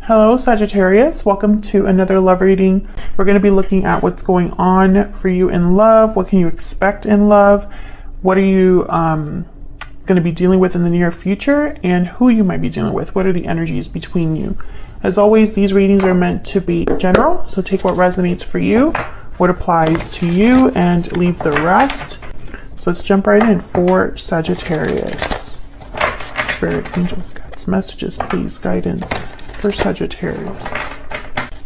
Hello Sagittarius, welcome to another love reading. We're going to be looking at what's going on for you in love. What can you expect in love? What are you going to be dealing with in the near future, and who you might be dealing with? What are the energies between you? As always, these readings are meant to be general, so take what resonates for you, what applies to you, and leave the rest. So let's jump right in for Sagittarius. Spirit, angels, guides, messages, please, guidance for Sagittarius.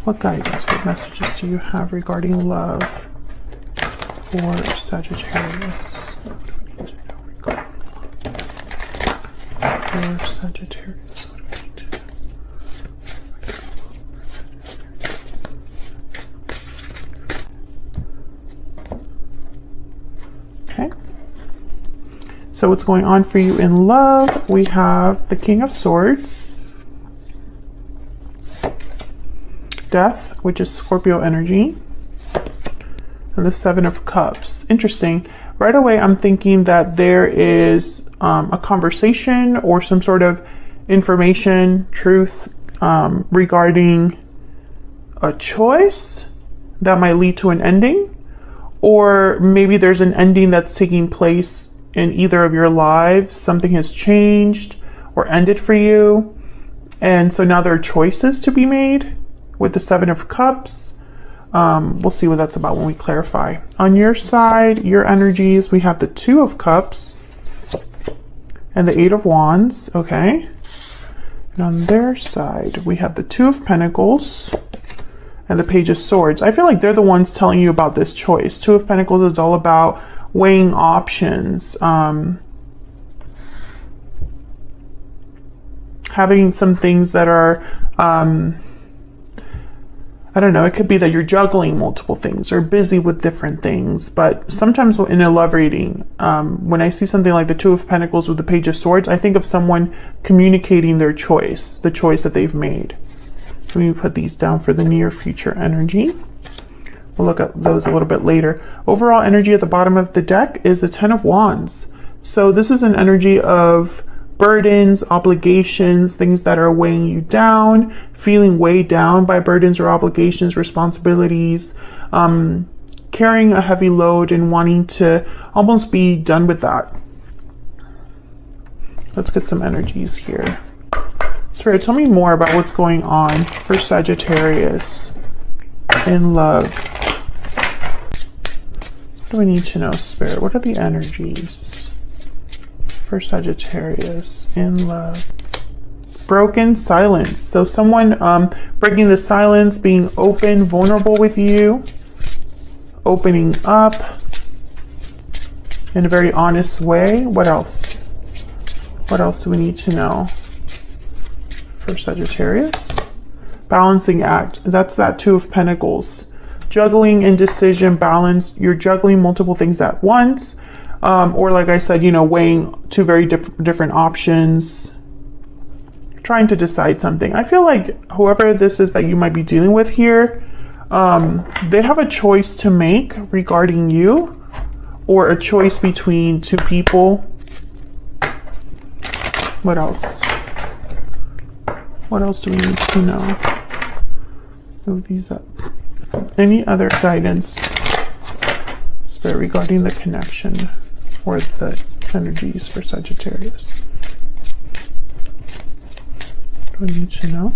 What guidance, what messages do you have regarding love for Sagittarius? What do we need to know regarding love for Sagittarius? What do we need to know? Okay. So what's going on for you in love? We have the King of Swords, Death, which is Scorpio energy, and the Seven of Cups. Interesting. Right away, I'm thinking that there is a conversation or some sort of information, truth regarding a choice that might lead to an ending, or maybe there's an ending that's taking place in either of your lives. Something has changed or ended for you, and so now there are choices to be made. With the Seven of Cups, we'll see what that's about when we clarify. On your side, your energies, we have the Two of Cups and the Eight of Wands, okay? And on their side, we have the Two of Pentacles and the Page of Swords. I feel like they're the ones telling you about this choice. Two of Pentacles is all about weighing options, having some things that are, I don't know, it could be that you're juggling multiple things or busy with different things. But sometimes in a love reading, when I see something like the Two of Pentacles with the Page of Swords, I think of someone communicating their choice, the choice that they've made. Let me put these down for the near future energy. We'll look at those a little bit later. Overall energy at the bottom of the deck is the Ten of Wands. So this is an energy of burdens, obligations, things that are weighing you down, feeling weighed down by burdens or obligations, responsibilities, carrying a heavy load and wanting to almost be done with that. Let's get some energies here. Spirit, tell me more about what's going on for Sagittarius in love. What do we need to know, Spirit? What are the energies for Sagittarius in love? Broken silence. So someone breaking the silence, being open, vulnerable with you, opening up in a very honest way. What else? What else do we need to know for Sagittarius? Balancing act. That's that Two of Pentacles. Juggling, indecision, balance. You're juggling multiple things at once. Or like I said, you know, weighing two very different options, trying to decide something. I feel like whoever this is that you might be dealing with here, they have a choice to make regarding you, or a choice between two people. What else? What else do we need to know? Move these up. Any other guidance, Spirit, regarding the connection or the energies for Sagittarius? What do we need to know?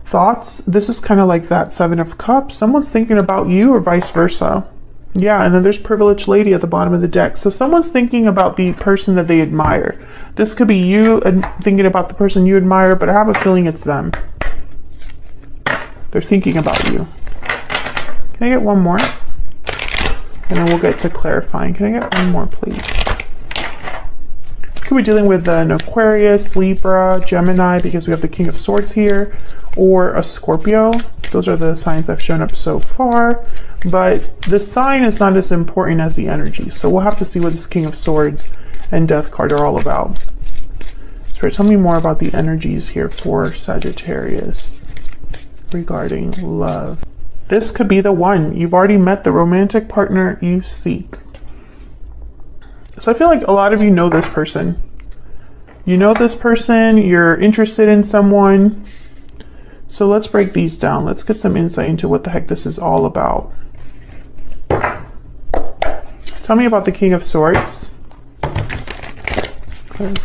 Thoughts. This is kind of like that Seven of Cups. Someone's thinking about you or vice versa. Yeah, and then there's Privileged Lady at the bottom of the deck. So someone's thinking about the person that they admire. This could be you thinking about the person you admire, but I have a feeling it's them. They're thinking about you. Can I get one more? And then we'll get to clarifying. Can I get one more, please? Could be dealing with an Aquarius, Libra, Gemini, because we have the King of Swords here, or a Scorpio. Those are the signs that have shown up so far. But the sign is not as important as the energy. So we'll have to see what this King of Swords and Death card are all about. Spirit, tell me more about the energies here for Sagittarius regarding love. This could be the one. You've already met the romantic partner you seek. So I feel like a lot of you know this person. You know this person, you're interested in someone. So let's break these down. Let's get some insight into what the heck this is all about. Tell me about the King of Swords. Get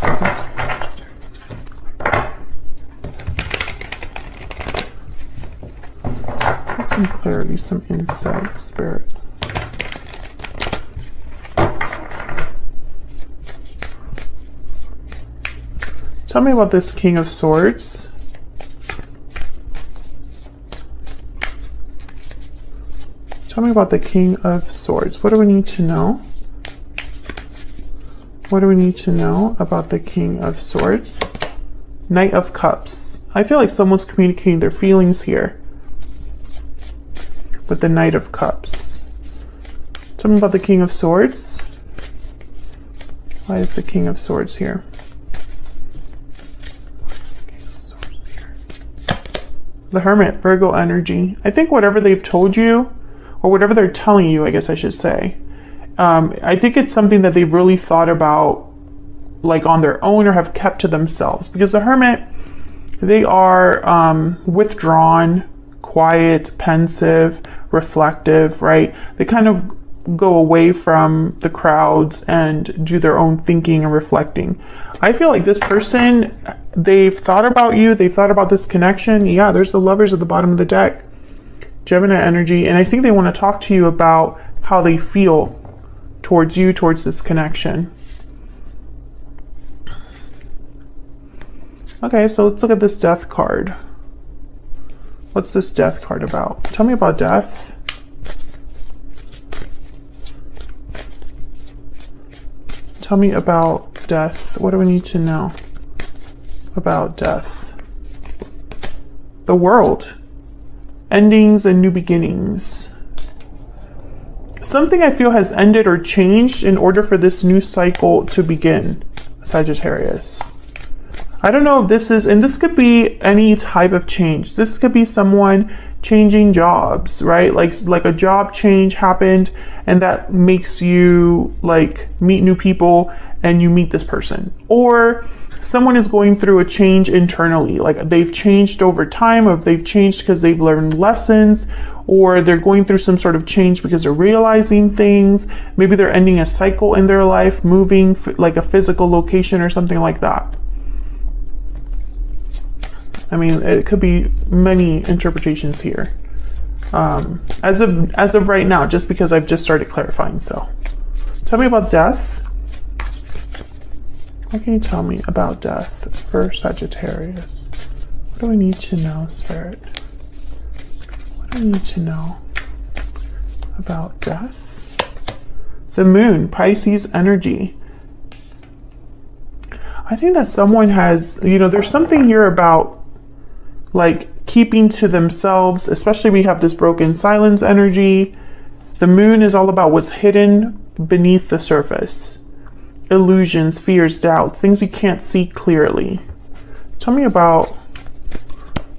some clarity, some insight, Spirit. Tell me about this King of Swords. Tell me about the King of Swords. What do we need to know? What do we need to know about the King of Swords? Knight of Cups. I feel like someone's communicating their feelings here with the Knight of Cups. Tell me about the King of Swords. Why is the King of Swords here? The Hermit, Virgo energy. I think whatever they've told you, or whatever they're telling you, I guess I should say, I think it's something that they've really thought about, like on their own, or have kept to themselves. Because the Hermit, they are withdrawn, quiet, pensive, reflective, right? They kind of go away from the crowds and do their own thinking and reflecting. I feel like this person, they've thought about you, they've thought about this connection. Yeah, there's the Lovers at the bottom of the deck. Gemini energy, and I think they want to talk to you about how they feel towards you, towards this connection. Okay, so let's look at this Death card. What's this Death card about? Tell me about death. Tell me about death. What do we need to know about death? The World. Endings and new beginnings. Something I feel has ended or changed in order for this new cycle to begin, Sagittarius. I don't know if this is, and this could be any type of change. This could be someone changing jobs, right? Like a job change happened, and that makes you like meet new people, and you meet this person. Or someone is going through a change internally, like they've changed over time, or they've changed because they've learned lessons, or they're going through some sort of change because they're realizing things. Maybe they're ending a cycle in their life, moving like a physical location or something like that. I mean, it could be many interpretations here. As of right now, just because I've just started clarifying. So tell me about death. What can you tell me about death for Sagittarius? What do we need to know, Spirit? What do we need to know about death? The Moon, Pisces energy. I think that someone has, there's something here about like keeping to themselves, especially we have this broken silence energy. The Moon is all about what's hidden beneath the surface. Illusions, fears, doubts, things you can't see clearly. Tell me about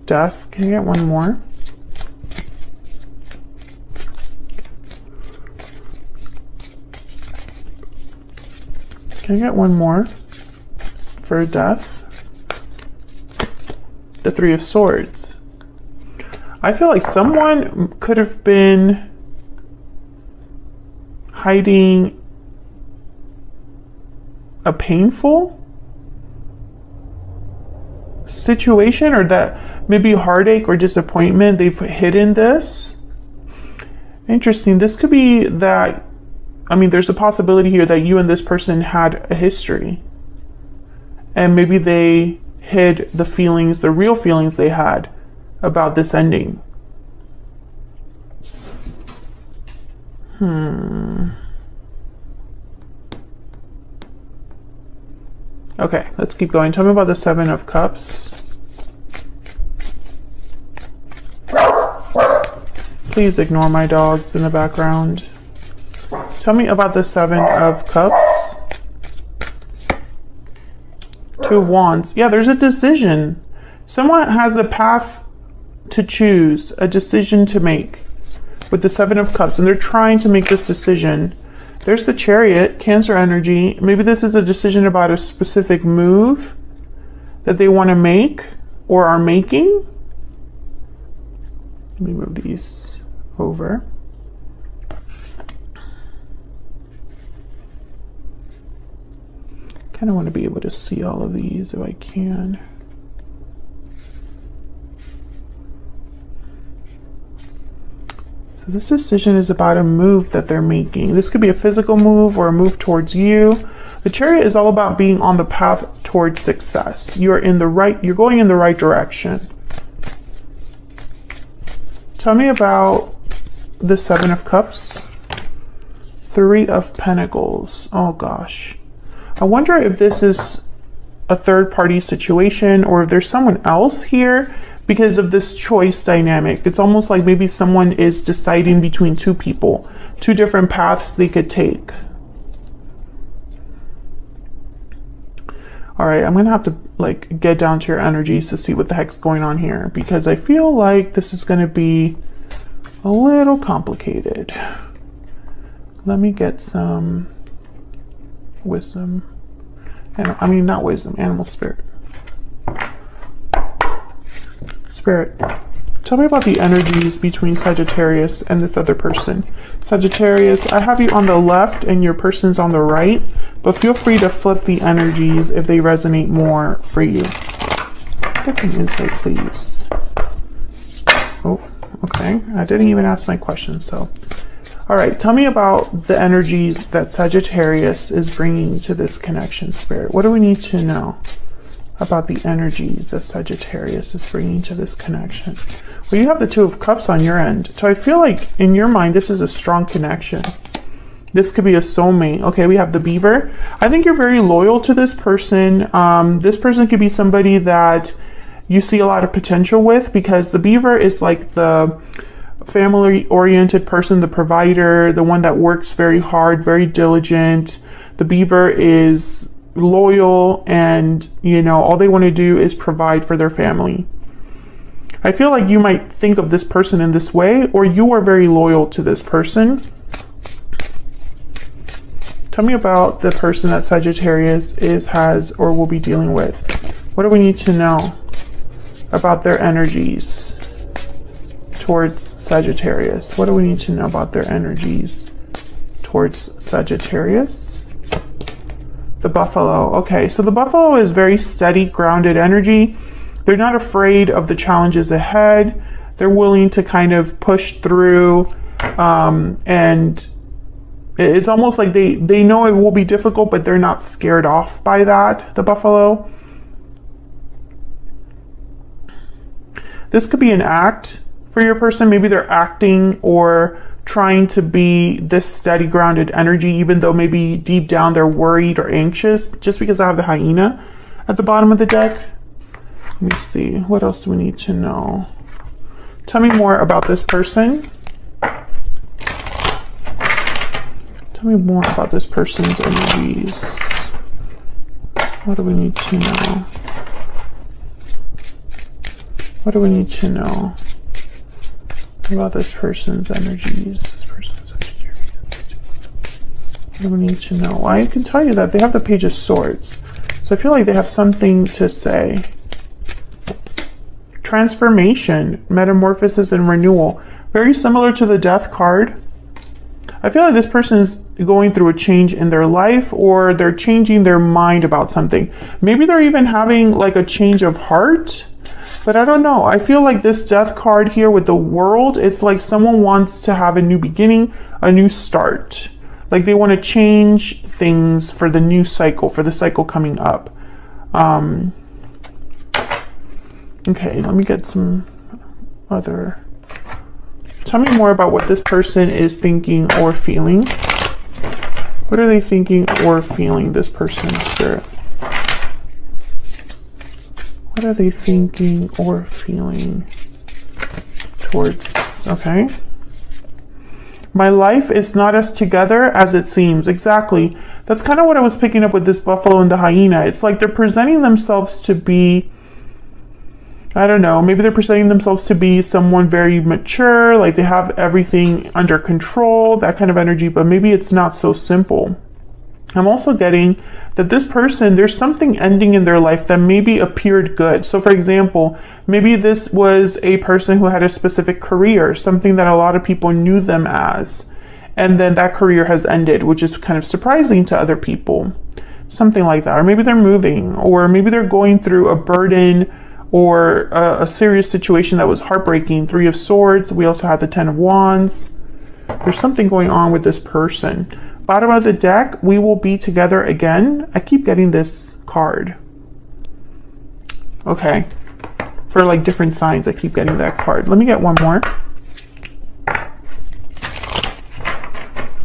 death. Can you get one more? Can I get one more for death? The Three of Swords. I feel like someone could have been hiding a painful situation, or that maybe heartache or disappointment. They've hidden this. Interesting. This could be that, there's a possibility here that you and this person had a history, and maybe they hid the feelings, the real feelings they had about this ending. Okay, let's keep going. Tell me about the Seven of Cups. Please ignore my dogs in the background. Tell me about the Seven of Cups. Two of Wands. Yeah, there's a decision. Someone has a path to choose, a decision to make with the Seven of Cups, and they're trying to make this decision. There's the Chariot, Cancer energy. Maybe this is a decision about a specific move that they want to make or are making. Let me move these over. Kind of want to be able to see all of these if I can. So this decision is about a move that they're making. This could be a physical move or a move towards you. The Chariot is all about being on the path towards success. You're going in the right direction. Tell me about the Seven of Cups, Three of Pentacles. Oh gosh. I wonder if this is a third-party situation or if there's someone else here because of this choice dynamic. It's almost like maybe someone is deciding between two people, two different paths they could take. All right, I'm gonna have to like get down to your energies to see what the heck's going on here because I feel like this is gonna be a little complicated. Let me get some wisdom, and I mean not wisdom, animal spirit. Spirit, tell me about the energies between Sagittarius and this other person. Sagittarius, I have you on the left and your person's on the right, but feel free to flip the energies if they resonate more for you. Get some insight, please. Oh, okay. I didn't even ask my question, so. All right, tell me about the energies that Sagittarius is bringing to this connection, Spirit. What do we need to know about the energies that Sagittarius is bringing to this connection? Well, you have the Two of Cups on your end. So I feel like in your mind, this is a strong connection. This could be a soulmate. Okay, we have the Beaver. I think you're very loyal to this person. This person could be somebody that you see a lot of potential with because the Beaver is like the family-oriented person, the provider, the one that works very hard, very diligent. The Beaver is loyal and, you know, all they want to do is provide for their family. I feel like you might think of this person in this way, or you are very loyal to this person. Tell me about the person that Sagittarius has, or will be dealing with. What do we need to know about their energies towards Sagittarius? What do we need to know about their energies towards Sagittarius? The Buffalo. Okay, so the Buffalo is very steady, grounded energy. They're not afraid of the challenges ahead. They're willing to kind of push through, and it's almost like they know it will be difficult, but they're not scared off by that, the Buffalo. This could be an act for your person. Maybe they're acting or trying to be this steady, grounded energy, even though maybe deep down they're worried or anxious, just because I have the hyena at the bottom of the deck. Let me see. What else do we need to know? Tell me more about this person. Tell me more about this person's energies. What do we need to know? What do we need to know about this person's energies? This person's energies. What do we need to know? I can tell you that they have the Page of Swords. So I feel like they have something to say. Transformation, metamorphosis, and renewal. Very similar to the Death card. I feel like this person is going through a change in their life, or they're changing their mind about something. Maybe they're even having like a change of heart, but I don't know. I feel like this Death card here with the World, it's like someone wants to have a new beginning, a new start. Like they want to change things for the new cycle, for the cycle coming up. Okay, let me get some other. Tell me more about what this person is thinking or feeling. What are they thinking or feeling, this person, Spirit? What are they thinking or feeling towards, okay. My life is not as together as it seems. Exactly. That's kind of what I was picking up with this Buffalo and the hyena. It's like they're presenting themselves to be I don't know, maybe they're presenting themselves to be someone very mature, like they have everything under control, that kind of energy, but maybe it's not so simple. I'm also getting that this person, there's something ending in their life that maybe appeared good. So for example, maybe this was a person who had a specific career, something that a lot of people knew them as, and then that career has ended, which is kind of surprising to other people. Something like that. Or maybe they're moving, or maybe they're going through a burden or a serious situation that was heartbreaking. 3 of Swords. We also have the 10 of Wands. There's something going on with this person. Bottom of the deck, we will be together again. I keep getting this card. Okay. For like different signs, I keep getting that card. Let me get one more.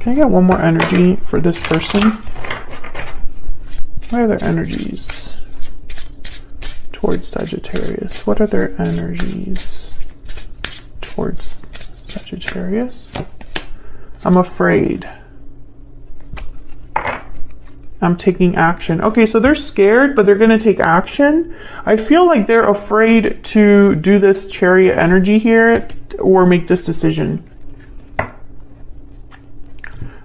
Can I get one more energy for this person? What are their energies towards Sagittarius? What are their energies towards Sagittarius? I'm afraid. I'm taking action. Okay, so they're scared, but they're going to take action. I feel like they're afraid to do this Chariot energy here or make this decision.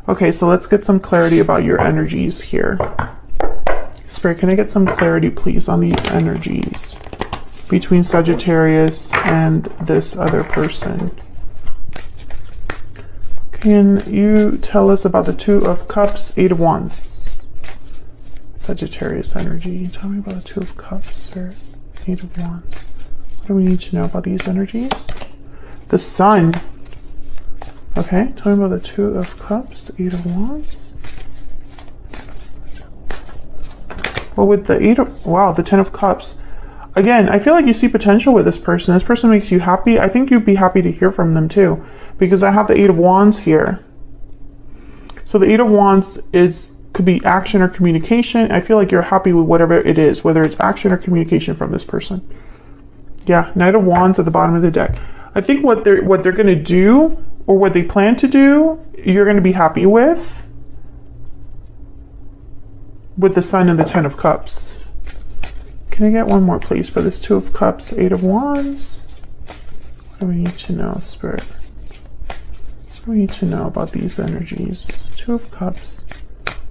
Okay, so let's get some clarity about your energies here. Spirit, can I get some clarity, please, on these energies between Sagittarius and this other person? Can you tell us about the 2 of Cups, 8 of Wands? Sagittarius energy. Tell me about the 2 of Cups or 8 of Wands. What do we need to know about these energies? The Sun. Okay, tell me about the 2 of Cups, 8 of Wands. Well, with the 8 of, wow, the 10 of Cups. Again, I feel like you see potential with this person. This person makes you happy. I think you'd be happy to hear from them too, because I have the 8 of Wands here. So the 8 of Wands could be action or communication. I feel like you're happy with whatever it is, whether it's action or communication from this person. Yeah, Knight of Wands at the bottom of the deck. I think what they're going to do, or what they plan to do, you're going to be happy with the Sun and the 10 of Cups. Can I get one more, please, for this 2 of Cups, 8 of Wands? What do we need to know, Spirit? What do we need to know about these energies? 2 of Cups,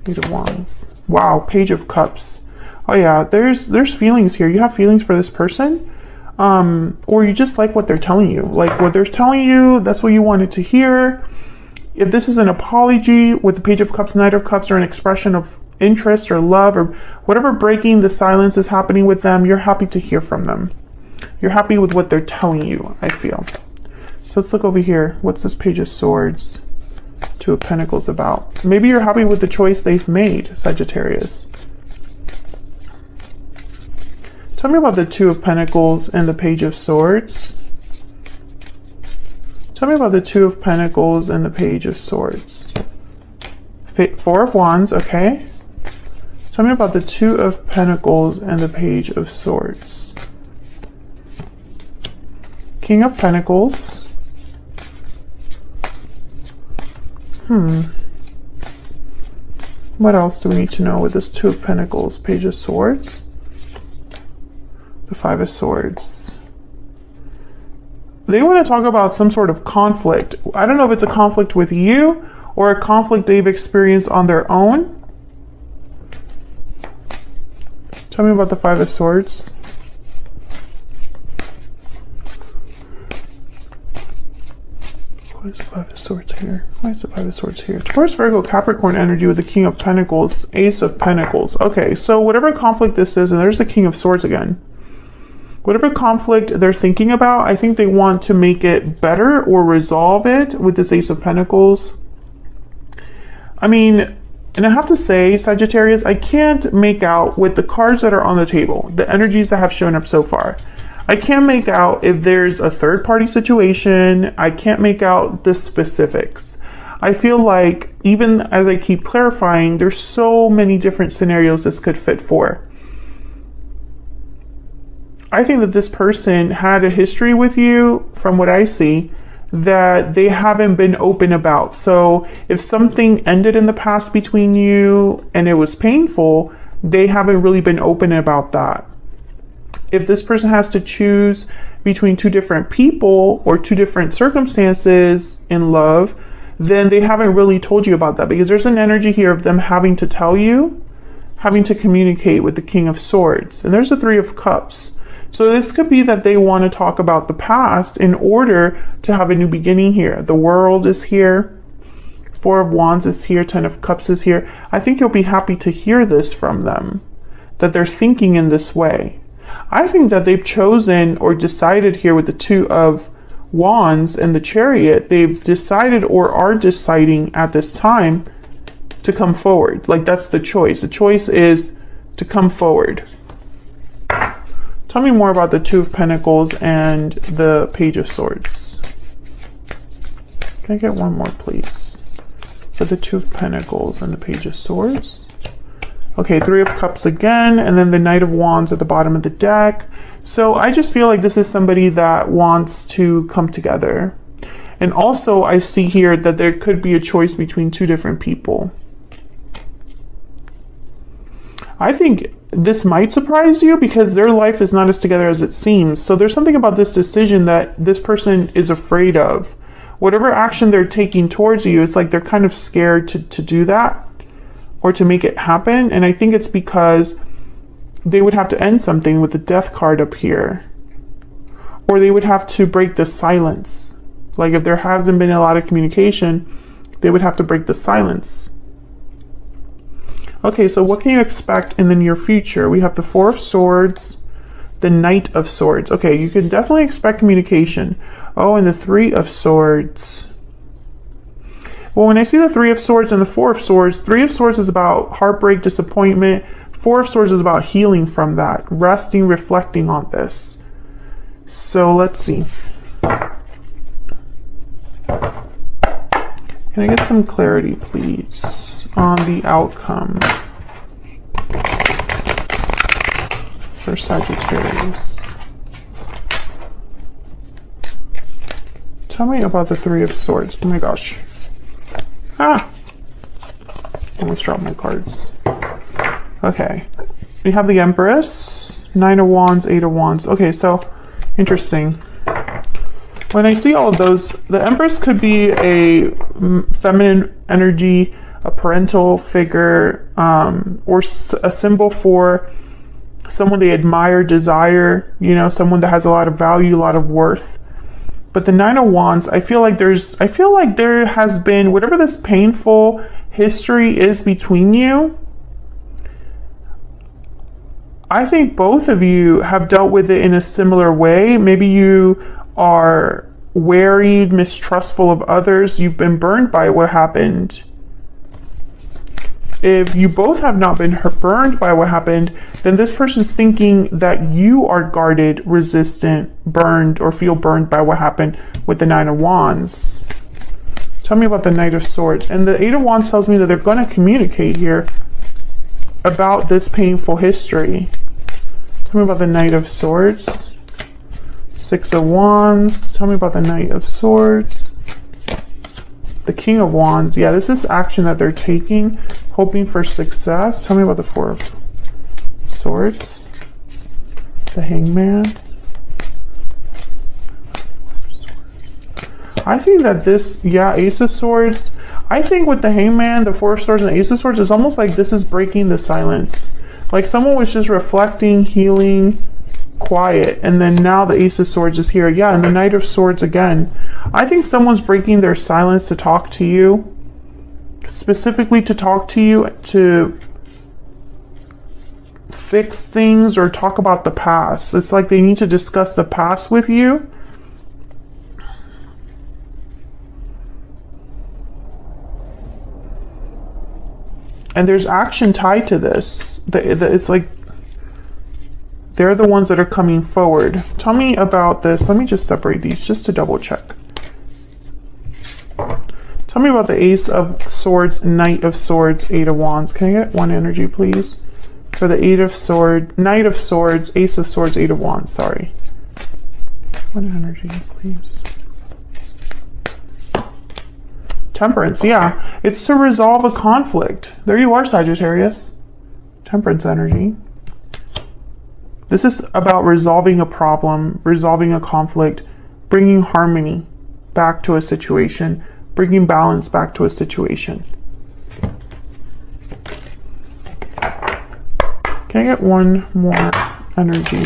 8 of Wands. Wow, Page of Cups. Oh yeah, there's feelings here. You have feelings for this person, or you just like what they're telling you. Like what they're telling you, that's what you wanted to hear. If this is an apology with the Page of Cups, Knight of Cups, or an expression of interest or love or whatever breaking the silence is happening with them, you're happy to hear from them. You're happy with what they're telling you, I feel. So let's look over here. What's this Page of Swords, 2 of Pentacles about? Maybe you're happy with the choice they've made, Sagittarius. Tell me about the 2 of Pentacles and the Page of Swords. Tell me about the 2 of Pentacles and the Page of Swords. 4 of Wands, okay. Tell me about the 2 of Pentacles and the Page of Swords. King of Pentacles. What else do we need to know with this 2 of Pentacles, Page of Swords? The 5 of Swords. They want to talk about some sort of conflict. I don't know if it's a conflict with you or a conflict they've experienced on their own. Tell me about the 5 of Swords. Why is the 5 of Swords here? Why is the 5 of Swords here? Taurus, Virgo, Capricorn energy with the King of Pentacles, Ace of Pentacles. Okay, so whatever conflict this is, and there's the King of Swords again. Whatever conflict they're thinking about, I think they want to make it better or resolve it with this Ace of Pentacles. I mean, and I have to say, Sagittarius, I can't make out with the cards that are on the table, the energies that have shown up so far. I can't make out if there's a third party situation. I can't make out the specifics. I feel like even as I keep clarifying, there's so many different scenarios this could fit for. I think that this person had a history with you, from what I see, that they haven't been open about. So if something ended in the past between you and it was painful, they haven't really been open about that. if this person has to choose between two different people or two different circumstances in love, then they haven't really told you about that, because there's an energy here of them having to tell you, having to communicate with the King of Swords. And there's the Three of Cups. So this could be that they want to talk about the past in order to have a new beginning here. The World is here. Four of Wands is here. 10 of Cups is here. I think you'll be happy to hear this from them, that they're thinking in this way. I think that they've chosen or decided here with the Two of Wands and the Chariot, they've decided or are deciding at this time to come forward. Like, that's the choice. The choice is to come forward. Tell me more about the Two of Pentacles and the Page of Swords. Can I get one more, please? For the Two of Pentacles and the Page of Swords. Okay, Three of Cups again, and then the Knight of Wands at the bottom of the deck. So I just feel like this is somebody that wants to come together. And also I see here that there could be a choice between two different people. I think this might surprise you because their life is not as together as it seems. So there's something about this decision that this person is afraid of. Whatever action they're taking towards you, it's like they're kind of scared to do that or to make it happen. And I think it's because they would have to end something with the Death card up here. Or they would have to break the silence. Like if there hasn't been a lot of communication, they would have to break the silence. Okay, so what can you expect in the near future? We have the Four of Swords, the Knight of Swords. Okay, you can definitely expect communication. Oh, and the Three of Swords. Well, when I see the Three of Swords and the Four of Swords, Three of Swords is about heartbreak, disappointment. Four of Swords is about healing from that, resting, reflecting on this. So let's see. Can I get some clarity, please, on the outcome for Sagittarius? Tell me about the Three of Swords. Oh my gosh. Ah! Almost dropped my cards. Okay. We have the Empress, Nine of Wands, Eight of Wands. Okay, so interesting. When I see all of those, the Empress could be a feminine energy, a parental figure, or a symbol for someone they admire, desire, you know, someone that has a lot of value, a lot of worth. But the Nine of Wands, I feel like there has been, whatever this painful history is between you, I think both of you have dealt with it in a similar way. Maybe you are wary, mistrustful of others. You've been burned by what happened. If you both have not been burned by what happened, then this person's thinking that you are guarded, resistant, burned, or feel burned by what happened with the Nine of Wands. Tell me about the Knight of Swords. And the Eight of Wands tells me that they're going to communicate here about this painful history. Tell me about the Knight of Swords. Six of Wands. Tell me about the Knight of Swords. The King of Wands. Yeah, this is action that they're taking, hoping for success. Tell me about the Four of Swords. The Hangman. I think that this, yeah, Ace of Swords. I think with the Hangman, the Four of Swords, and the Ace of Swords, it's almost like this is breaking the silence. Like someone was just reflecting, healing, quiet, and then now the Ace of Swords is here. Yeah, and the Knight of Swords again. I think someone's breaking their silence to talk to you, specifically to talk to you, to fix things or talk about the past. It's like they need to discuss the past with you. And there's action tied to this. It's like they're the ones that are coming forward. Tell me about this. Let me just separate these just to double check. Tell me about the Ace of Swords, Knight of Swords, Eight of Wands. Can I get one energy, please? For the Eight of Swords, Knight of Swords, Ace of Swords, Eight of Wands. Sorry. One energy, please. Temperance, yeah. It's to resolve a conflict. There you are, Sagittarius. Temperance energy. This is about resolving a problem, resolving a conflict, bringing harmony back to a situation, bringing balance back to a situation. Can I get one more energy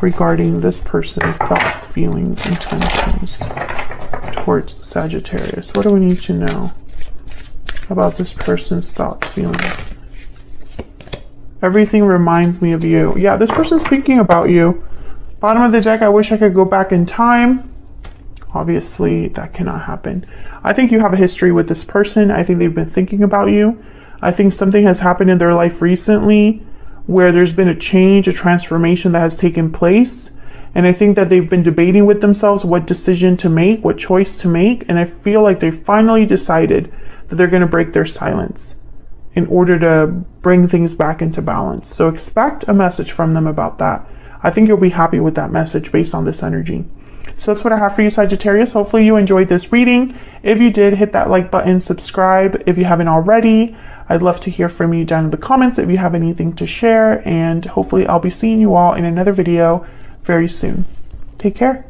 regarding this person's thoughts, feelings, intentions towards Sagittarius? What do we need to know about this person's thoughts, feelings? Everything reminds me of you. Yeah, this person's thinking about you. Bottom of the deck, I wish I could go back in time. Obviously, that cannot happen. I think you have a history with this person. I think they've been thinking about you. I think something has happened in their life recently where there's been a change, a transformation that has taken place. And I think that they've been debating with themselves what decision to make, what choice to make. And I feel like they finally decided that they're going to break their silence in order to bring things back into balance. So expect a message from them about that. I think you'll be happy with that message based on this energy. So that's what I have for you, Sagittarius. Hopefully you enjoyed this reading. If you did, hit that like button, subscribe if you haven't already. I'd love to hear from you down in the comments if you have anything to share, and hopefully I'll be seeing you all in another video very soon. Take care.